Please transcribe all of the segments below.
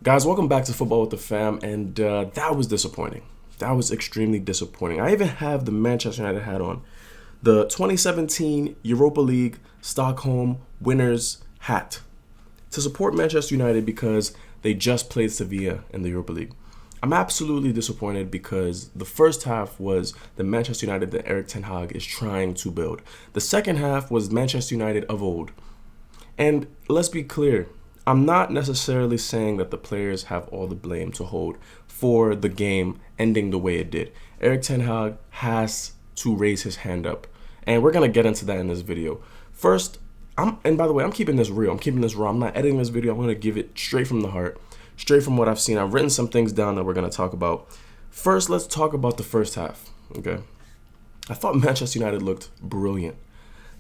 Guys, welcome back to Football with the Fam, and that was disappointing. That was extremely disappointing. I even have the Manchester United hat on. The 2017 Europa League Stockholm winners hat to support Manchester United because they just played Sevilla in the Europa League. I'm absolutely disappointed because the first half was the Manchester United that Erik ten Hag is trying to build. The second half was Manchester United of old. And let's be clear, I'm not necessarily saying that the players have all the blame to hold for the game ending the way it did. Erik ten Hag has to raise his hand up. And we're going to get into that in this video. First, and by the way, I'm keeping this real. I'm keeping this raw. I'm not editing this video. I'm going to give it straight from the heart, straight from what I've seen. I've written some things down that we're going to talk about. First, let's talk about the first half. Okay. I thought Manchester United looked brilliant.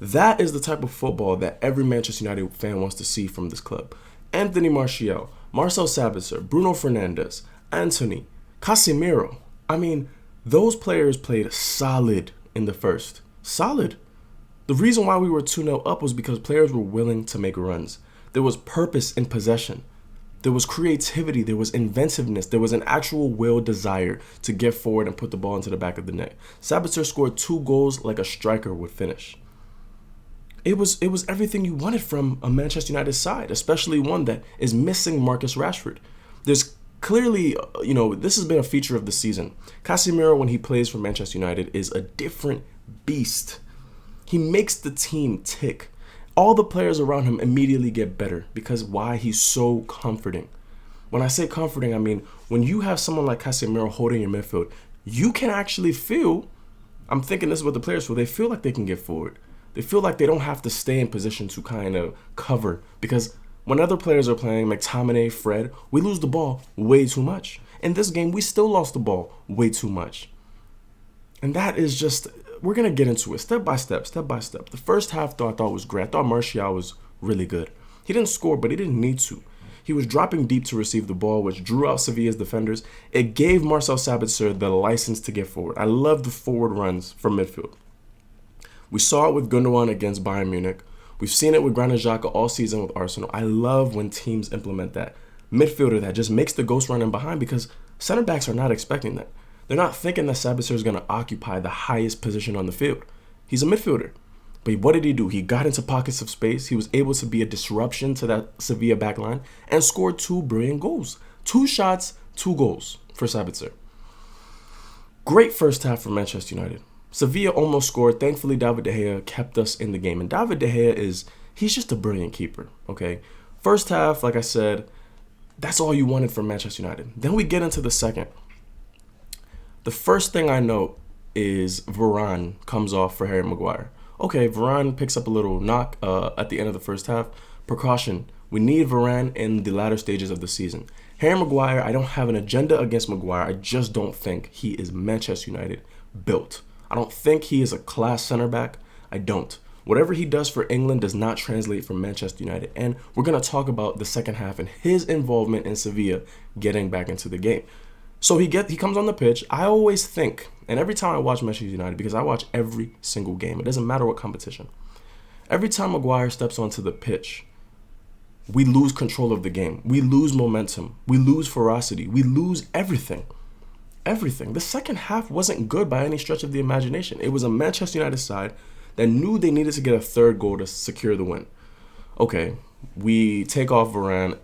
That is the type of football that every Manchester United fan wants to see from this club. Anthony Martial, Marcel Sabitzer, Bruno Fernandes, Antony, Casemiro. I mean, those players played solid in the first. Solid. The reason why we were 2-0 up was because players were willing to make runs. There was purpose in possession. There was creativity. There was inventiveness. There was an actual will, desire to get forward and put the ball into the back of the net. Sabitzer scored 2 goals like a striker would finish. It was everything you wanted from a Manchester United side, especially one that is missing Marcus Rashford. There's clearly, this has been a feature of the season. Casemiro, when he plays for Manchester United, is a different beast. He makes the team tick. All the players around him immediately get better because why? He's so comforting. When I say comforting, I mean when you have someone like Casemiro holding your midfield, you can actually feel, I'm thinking this is what the players feel, they feel like they can get forward. They feel like they don't have to stay in position to kind of cover because when other players are playing, McTominay, Fred, we lose the ball way too much. In this game, we still lost the ball way too much. And that is just, we're going to get into it step by step, step by step. The first half, though, I thought was great. I thought Martial was really good. He didn't score, but he didn't need to. He was dropping deep to receive the ball, which drew out Sevilla's defenders. It gave Marcel Sabitzer the license to get forward. I love the forward runs from midfield. We saw it with Gundogan against Bayern Munich. We've seen it with Granit Xhaka all season with Arsenal. I love when teams implement that midfielder that just makes the ghost run in behind because center backs are not expecting that. They're not thinking that Sabitzer is going to occupy the highest position on the field. He's a midfielder. But what did he do? He got into pockets of space. He was able to be a disruption to that Sevilla backline and scored 2 brilliant goals. 2 shots, 2 goals for Sabitzer. Great first half for Manchester United. Sevilla almost scored. Thankfully, David De Gea kept us in the game. And David De Gea he's just a brilliant keeper, okay? First half, like I said, that's all you wanted from Manchester United. Then we get into the second. The first thing I note is Varane comes off for Harry Maguire. Okay, Varane picks up a little knock at the end of the first half. Precaution, we need Varane in the latter stages of the season. Harry Maguire, I don't have an agenda against Maguire. I just don't think he is Manchester United built. I don't think he is a class center back. I don't. Whatever he does for England does not translate for Manchester United. And we're going to talk about the second half and his involvement in Sevilla getting back into the game. So he comes on the pitch. I always think, and every time I watch Manchester United, because I watch every single game, it doesn't matter what competition. Every time Maguire steps onto the pitch, we lose control of the game. We lose momentum. We lose ferocity. We lose everything. Everything. The second half wasn't good by any stretch of the imagination. It was a Manchester United side that knew they needed to get a third goal to secure the win. Okay, we take off Varane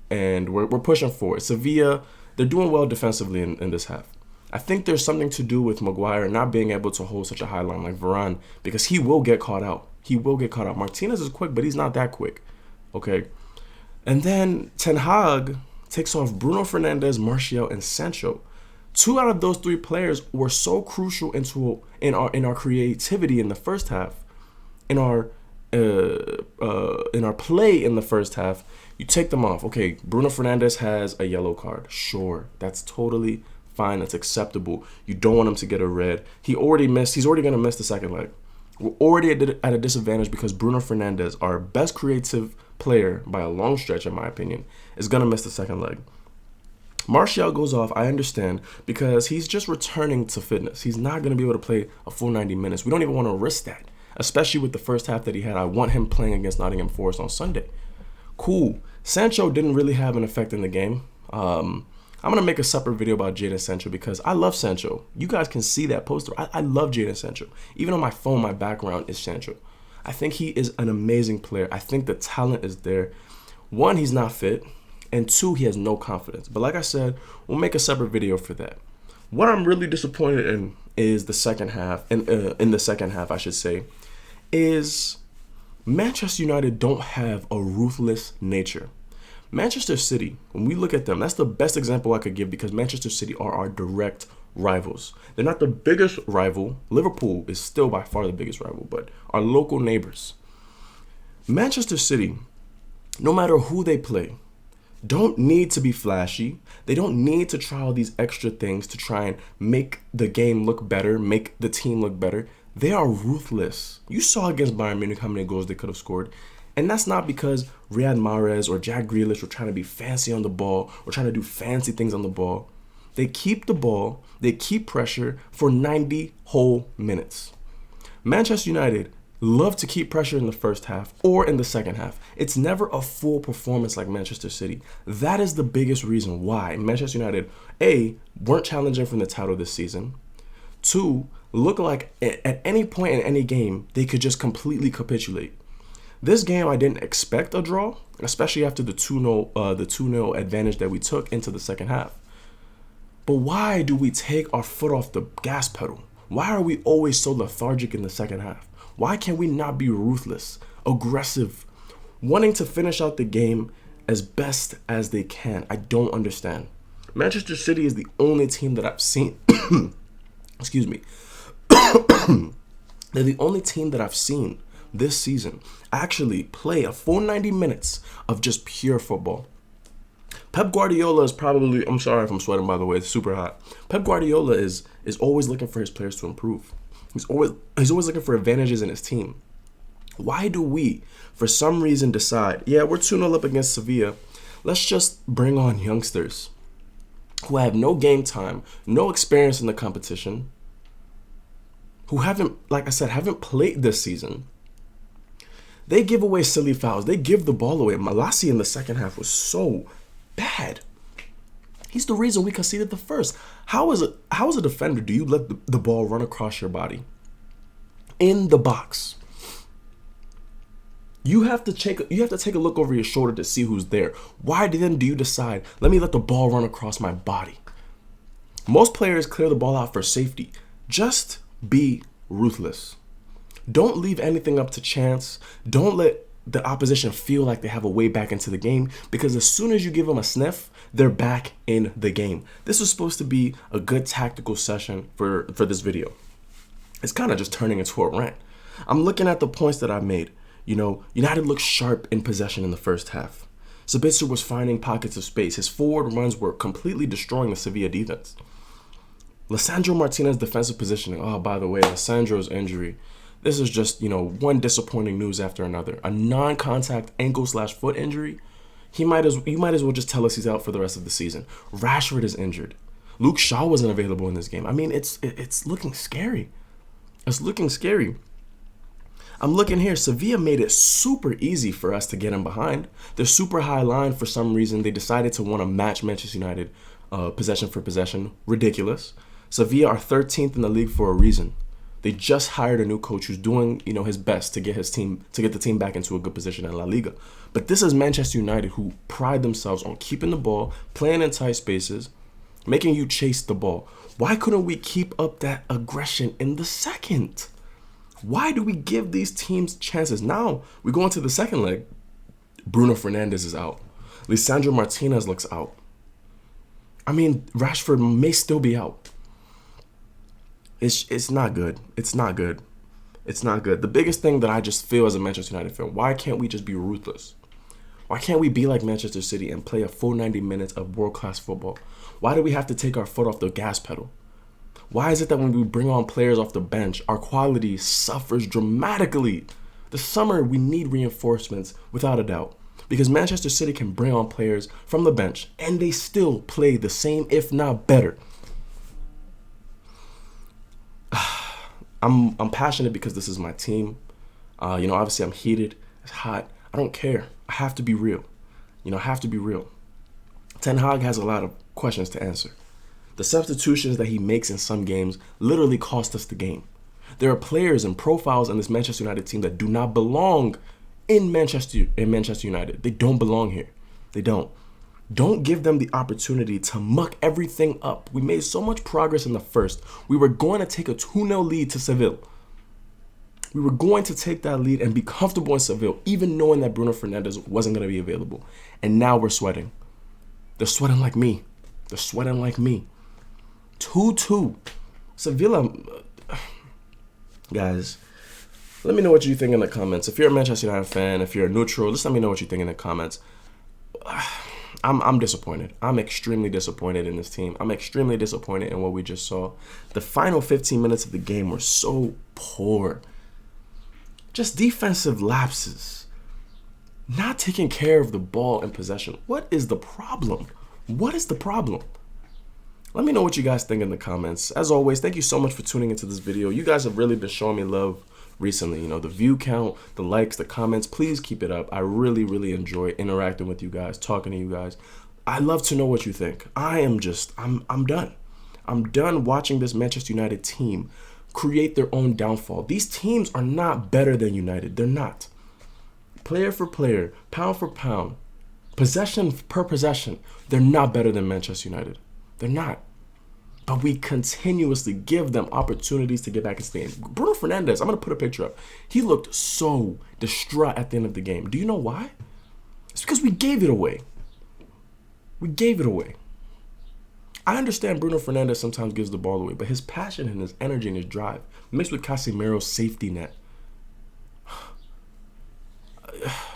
and we're pushing forward. Sevilla, they're doing well defensively in this half. I think there's something to do with Maguire not being able to hold such a high line like Varane because he will get caught out. He will get caught out. Martinez is quick, but he's not that quick. Okay, and then Ten Hag takes off Bruno Fernandes, Martial, and Sancho. 2 out of those 3 players were so crucial in our creativity in the first half, in our play in the first half. You take them off. Okay, Bruno Fernandes has a yellow card. Sure, that's totally fine. That's acceptable. You don't want him to get a red. He's already going to miss the second leg. We're already at a disadvantage because Bruno Fernandes, our best creative player by a long stretch, in my opinion, is going to miss the second leg. Martial goes off, I understand, because he's just returning to fitness. He's not going to be able to play a full 90 minutes. We don't even want to risk that, especially with the first half that he had. I want him playing against Nottingham Forest on Sunday. Cool. Sancho didn't really have an effect in the game. I'm going to make a separate video about Jadon Sancho because I love Sancho. You guys can see that poster. I love Jadon Sancho. Even on my phone, my background is Sancho. I think he is an amazing player. I think the talent is there. One, he's not fit. And two, he has no confidence. But like I said, we'll make a separate video for that. What I'm really disappointed in is the second half, in the second half, I should say, is Manchester United don't have a ruthless nature. Manchester City, when we look at them, that's the best example I could give because Manchester City are our direct rivals. They're not the biggest rival. Liverpool is still by far the biggest rival, but our local neighbors. Manchester City, no matter who they play, don't need to be flashy. They don't need to try all these extra things to try and make the game look better, make the team look better. They are ruthless. You saw against Bayern Munich how many goals they could have scored. And that's not because Riyad Mahrez or Jack Grealish were trying to be fancy on the ball or trying to do fancy things on the ball. They keep the ball, they keep pressure for 90 whole minutes. Manchester United love to keep pressure in the first half or in the second half. It's never a full performance like Manchester City. That is the biggest reason why Manchester United, A, weren't challenging for the title this season. Two, look like at any point in any game, they could just completely capitulate. This game, I didn't expect a draw, especially after the 2-0 advantage that we took into the second half. But why do we take our foot off the gas pedal? Why are we always so lethargic in the second half? Why can we not be ruthless, aggressive, wanting to finish out the game as best as they can? I don't understand. Manchester City is the only team that I've seen. Excuse me. They're the only team that I've seen this season actually play a full 90 minutes of just pure football. Pep Guardiola is probably, I'm sorry if I'm sweating by the way, it's super hot. Pep Guardiola is always looking for his players to improve. He's always looking for advantages in his team. Why do we, for some reason, decide, yeah, we're 2-0 up against Sevilla, let's just bring on youngsters who have no game time, no experience in the competition, who haven't, like I said, haven't played this season. They give away silly fouls. They give the ball away. Malassi in the second half was so bad. He's the reason we conceded the first. How as a defender do you let the ball run across your body in the box? You have to take a look over your shoulder to see who's there. Why then do you decide, let me let the ball run across my body? Most players clear the ball out for safety. Just be ruthless. Don't leave anything up to chance. Don't let the opposition feel like they have a way back into the game because as soon as you give them a sniff, they're back in the game. This was supposed to be a good tactical session for this video. It's kind of just turning into a rant. I'm looking at the points that I made. You know, United looked sharp in possession in the first half. Sabitzer was finding pockets of space. His forward runs were completely destroying the Sevilla defense. Lisandro Martinez's defensive positioning. Oh, by the way, Lisandro's injury. This is just, one disappointing news after another. A non-contact ankle/foot injury. You might as well just tell us he's out for the rest of the season. Rashford is injured. Luke Shaw wasn't available in this game. I mean, it's looking scary. It's looking scary. I'm looking here. Sevilla made it super easy for us to get in behind. They're super high line for some reason. They decided to want to match Manchester United possession for possession. Ridiculous. Sevilla are 13th in the league for a reason. They just hired a new coach who's doing, his best to get the team back into a good position in La Liga. But this is Manchester United who pride themselves on keeping the ball, playing in tight spaces, making you chase the ball. Why couldn't we keep up that aggression in the second? Why do we give these teams chances? Now we go into the second leg. Bruno Fernandes is out. Lisandro Martinez looks out. I mean, Rashford may still be out. It's not good. It's not good. It's not good. The biggest thing that I just feel as a Manchester United fan, why can't we just be ruthless? Why can't we be like Manchester City and play a full 90 minutes of world-class football? Why do we have to take our foot off the gas pedal? Why is it that when we bring on players off the bench, our quality suffers dramatically? This summer, we need reinforcements, without a doubt. Because Manchester City can bring on players from the bench, and they still play the same, if not better. I'm passionate because this is my team. Obviously I'm heated. It's hot. I don't care. I have to be real. I have to be real. Ten Hag has a lot of questions to answer. The substitutions that he makes in some games literally cost us the game. There are players and profiles in this Manchester United team that do not belong in Manchester United. They don't belong here. They don't. Don't give them the opportunity to muck everything up. We made so much progress in the first. We were going to take a 2-0 lead to Sevilla. We were going to take that lead and be comfortable in Seville, even knowing that Bruno Fernandes wasn't going to be available. And now we're sweating. They're sweating like me. They're sweating like me. 2-2. Sevilla. Guys, let me know what you think in the comments. If you're a Manchester United fan, if you're a neutral, just let me know what you think in the comments. I'm disappointed. I'm extremely disappointed in this team. I'm extremely disappointed in what we just saw. The final 15 minutes of the game were so poor. Just defensive lapses. Not taking care of the ball in possession. What is the problem? What is the problem? Let me know what you guys think in the comments. As always, thank you so much for tuning into this video. You guys have really been showing me love recently. You know, the view count, the likes, the comments. Please keep it up. I really, really enjoy interacting with you guys, talking to you guys. I love to know what you think. I'm done. I'm done watching this Manchester United team create their own downfall. These teams are not better than United. They're not. Player for player, pound for pound, possession per possession, they're not better than Manchester United. They're not. But we continuously give them opportunities to get back into the game. Bruno Fernandes, I'm going to put a picture up. He looked so distraught at the end of the game. Do you know why? It's because we gave it away. We gave it away. I understand Bruno Fernandes sometimes gives the ball away, but his passion and his energy and his drive, mixed with Casemiro's safety net,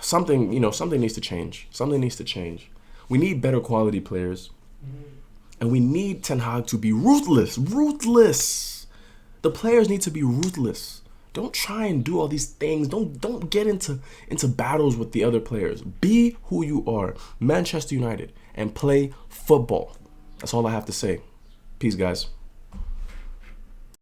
something needs to change. Something needs to change. We need better quality players. And we need Ten Hag to be ruthless. Ruthless. The players need to be ruthless. Don't try and do all these things. Don't get into battles with the other players. Be who you are, Manchester United, and play football. That's all I have to say. Peace, guys.